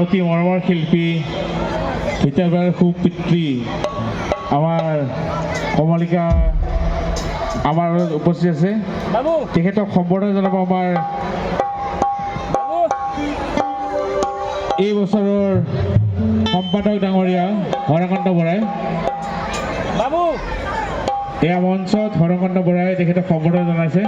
অতি মৰমৰ শিল্পী ভিতৰবাৰ সুপিতৃ আমাৰ কমলিকা আমাৰ উপস্থিত আছে তেখেতক সম্বৰ্ধনা জনাব আমাৰ এই বছৰৰ সম্পাদক ডাঙৰীয়া হৰকান্ত বৰাই এয়া মঞ্চত হৰকান্ত বৰাই তেখেতক সম্বৰ্ধনা জনাইছে।